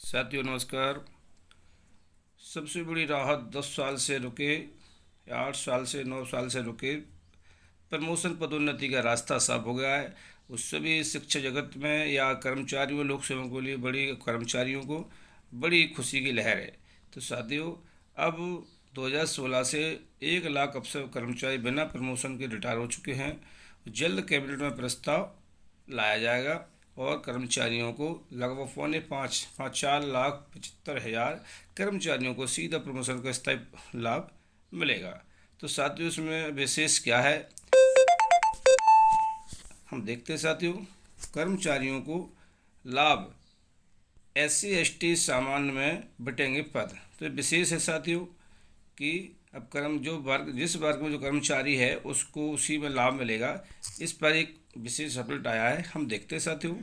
साथियों नमस्कार। सबसे बड़ी राहत 10 साल से रुके या 8 साल से 9 साल से रुके प्रमोशन पदोन्नति का रास्ता साफ हो गया है। उससे भी शिक्षा जगत में या कर्मचारियों लोक सेवकों के लिए कर्मचारियों को बड़ी खुशी की लहर है। तो साथियों अब 2016 से 1 लाख अफसर कर्मचारी बिना प्रमोशन के रिटायर हो चुके हैं। जल्द कैबिनेट में प्रस्ताव लाया जाएगा और कर्मचारियों को लगभग 4,75,75,000 कर्मचारियों को सीधा प्रमोशन का स्थायी लाभ मिलेगा। तो साथियों इसमें विशेष क्या है हम देखते हैं। साथियों कर्मचारियों को लाभ SC ST सामान्य में बटेंगे पद। तो ये विशेष है साथियों कि अब जिस वर्ग में जो कर्मचारी है उसको उसी में लाभ मिलेगा। इस पर एक विशेष अपडेट आया है, हम देखते हैं साथियों।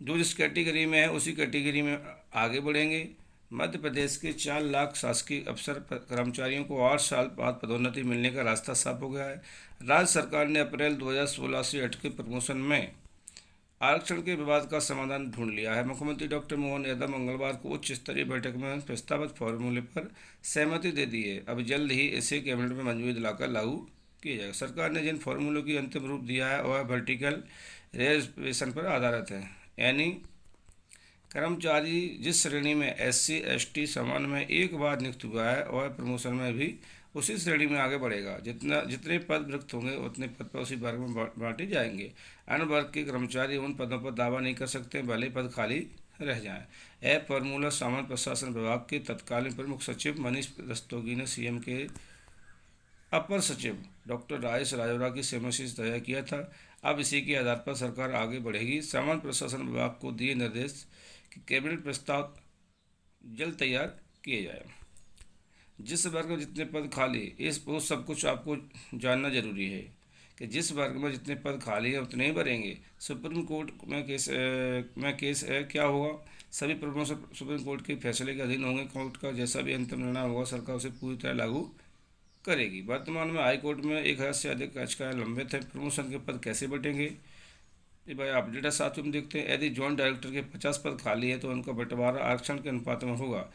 जो जिस कैटेगरी में है उसी कैटेगरी में आगे बढ़ेंगे। मध्य प्रदेश के 4 लाख शासकीय अफसर कर्मचारियों को 8 साल बाद पदोन्नति मिलने का रास्ता साफ हो गया है। राज्य सरकार ने अप्रैल 2016 से अटके प्रमोशन में आरक्षण के विवाद का समाधान ढूंढ लिया है। मुख्यमंत्री डॉक्टर मोहन यादव मंगलवार को उच्च स्तरीय बैठक में प्रस्तावित फॉर्मूले पर सहमति दे दी है। अब जल्द ही इसे कैबिनेट में मंजूरी दिलाकर लागू किया जाएगा। सरकार ने जिन फॉर्मूलों की अंतिम रूप दिया है वह वर्टिकल रिजर्वेशन पर आधारित है, यानी कर्मचारी जिस श्रेणी में SC ST सामान्य में एक बार नियुक्त हुआ है वह प्रमोशन में भी उसी श्रेणी में आगे बढ़ेगा। जितने पद रिक्त होंगे उतने पद पर उसी वर्ग में बांटे जाएंगे। अन्य वर्ग के कर्मचारी उन पदों पर दावा नहीं कर सकते भले पद खाली रह जाएं। यह फॉर्मूला सामान्य प्रशासन विभाग के तत्कालीन प्रमुख सचिव मनीष रस्तोगी ने CM के अपर सचिव डॉक्टर राजेश राजौरा की सहमति से तय किया था। अब इसी के आधार पर सरकार आगे बढ़ेगी। सामान्य प्रशासन विभाग को दिए निर्देश कि कैबिनेट प्रस्ताव जल्द तैयार किए जाए। जिस वर्ग में जितने पद खाली वो सब कुछ आपको जानना जरूरी है कि जिस वर्ग में जितने पद खाली हैं उतने ही भरेंगे। सुप्रीम कोर्ट में केस क्या होगा, सभी प्रमोशन सुप्रीम कोर्ट के फैसले के अधीन होंगे। कोर्ट का जैसा भी अंतिम निर्णय होगा सरकार उसे पूरी तरह लागू करेगी। वर्तमान में हाई कोर्ट में 1000 से अधिक याचिकाएं लंबित हैं। प्रमोशन के पद कैसे बटेंगे ये भाई अपडेट है। साथ में देखते हैं यदि जॉइंट डायरेक्टर के 50 पद खाली है तो उनका बंटवारा आरक्षण के अनुपात में होगा।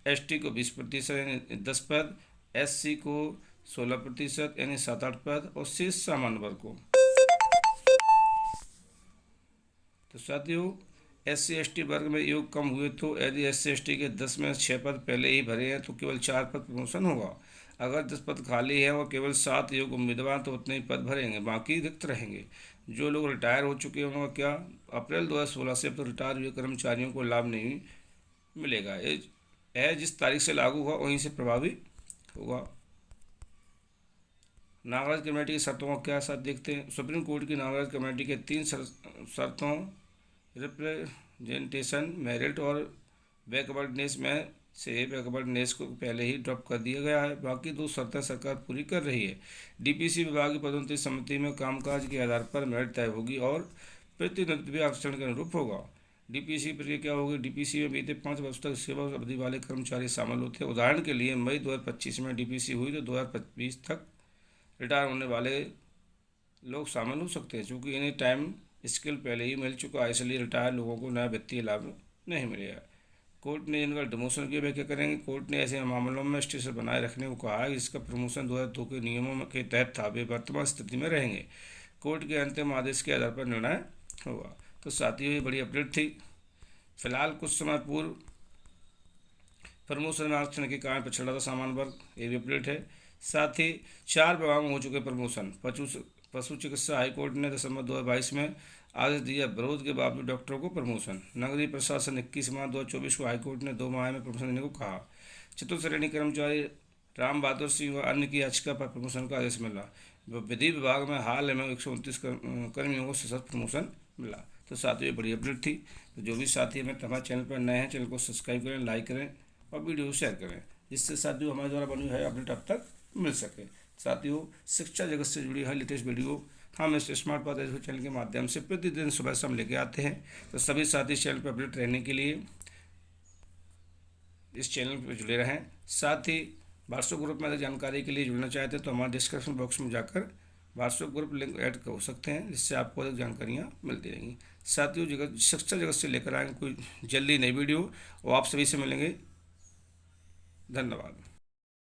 ST को 20% यानी 10 पद, SC को 16% यानी 7-8 पद और शेष सामान्य वर्ग को। तो साथियों SC ST वर्ग में योग कम हुए तो यदि SC ST के 10 में 6 पद पहले ही भरे हैं तो केवल 4 पद प्रमोशन होगा। अगर 10 पद खाली है और केवल 7 योग उम्मीदवार तो उतने ही पद भरेंगे, बाकी रिक्त रहेंगे। जो लोग रिटायर हो चुके होंगे क्या अप्रैल 2016 से अब तो रिटायर हुए कर्मचारियों को लाभ नहीं मिलेगा। यह जिस तारीख से लागू हुआ वहीं से प्रभावी होगा। नागराज कमेटी की शर्तों का क्या साथ देखते हैं। सुप्रीम कोर्ट की नागराज कमेटी के 3 शर्तों रिप्रेजेंटेशन, मेरिट और बैकवर्डनेस में से बैकवर्डनेस को पहले ही ड्रॉप कर दिया गया है। बाकी 2 शर्तें सरकार पूरी कर रही है। DPC विभाग की पदोन्नति समिति में कामकाज के आधार पर मेरिट तय होगी और प्रतिनिधित्व भी आरक्षण के अनुरूप होगा। DPC प्रक्रिया क्या होगी। DPC में बीते 5 वर्ष तक सेवा अवधि वाले कर्मचारी शामिल होते हैं। उदाहरण के लिए मई 2025 में DPC हुई तो 2020 तक रिटायर होने वाले लोग शामिल हो सकते हैं। चूँकि इन्हें टाइम स्किल पहले ही मिल चुका है इसलिए रिटायर लोगों को नया वित्तीय लाभ नहीं मिलेगा। कोर्ट ने जिनका डिमोशन की व्याख्या करेंगे। कोर्ट ने ऐसे मामलों में स्टेटस बनाए रखने को कहा है जिसका प्रमोशन 2002 के नियमों के तहत था, वे वर्तमान स्थिति में रहेंगे। कोर्ट के अंतिम आदेश के आधार पर निर्णय होगा। तो साथियों ये बड़ी अपडेट थी। फिलहाल कुछ समय पूर्व प्रमोशन में आरक्षण के कारण पिछड़ा था सामान्य वर्ग, ये भी अपडेट है। साथ ही 4 विभागों में हो चुके प्रमोशन। पशु चिकित्सा हाईकोर्ट ने दिसंबर 2022 में आदेश दिया, विरोध के बावजूद डॉक्टरों को प्रमोशन। नगरीय प्रशासन 21 मार्च 2024 को हाईकोर्ट ने 2 माह में प्रमोशन देने को कहा। चतुर्थ श्रेणी कर्मचारी राम बहादुर सिंह व अन्य की याचिका पर प्रमोशन का आदेश मिला। विधि विभाग में हाल में 129 कर्मियों को सशक्त प्रमोशन मिला। तो साथियों ये बड़ी अपडेट थी। तो जो भी साथी हमें हमारे चैनल पर नए हैं चैनल को सब्सक्राइब करें, लाइक करें और वीडियो शेयर करें, जिससे साथियों हमारे द्वारा बनी है अपडेट अब तक मिल सके। साथियों शिक्षा जगत से जुड़ी हर लेटेस्ट वीडियो हम इस स्मार्ट पाथ एजुकेशन चैनल के माध्यम से प्रतिदिन सुबह शाम लेके आते हैं। तो सभी साथी इस चैनल पर अपडेट रहने के लिए इस चैनल पर जुड़े रहें। साथ ही व्हाट्सएप ग्रुप में जानकारी के लिए जुड़ना चाहते हैं तो हमारे डिस्क्रिप्शन बॉक्स में जाकर व्हाट्सएप ग्रुप लिंक ऐड कर सकते हैं, जिससे आपको अधिक जानकारियाँ मिलती रहेंगी। साथियों जगत शिक्षा जगत से लेकर आएंगे कोई जल्दी नई वीडियो, और आप सभी से मिलेंगे। धन्यवाद।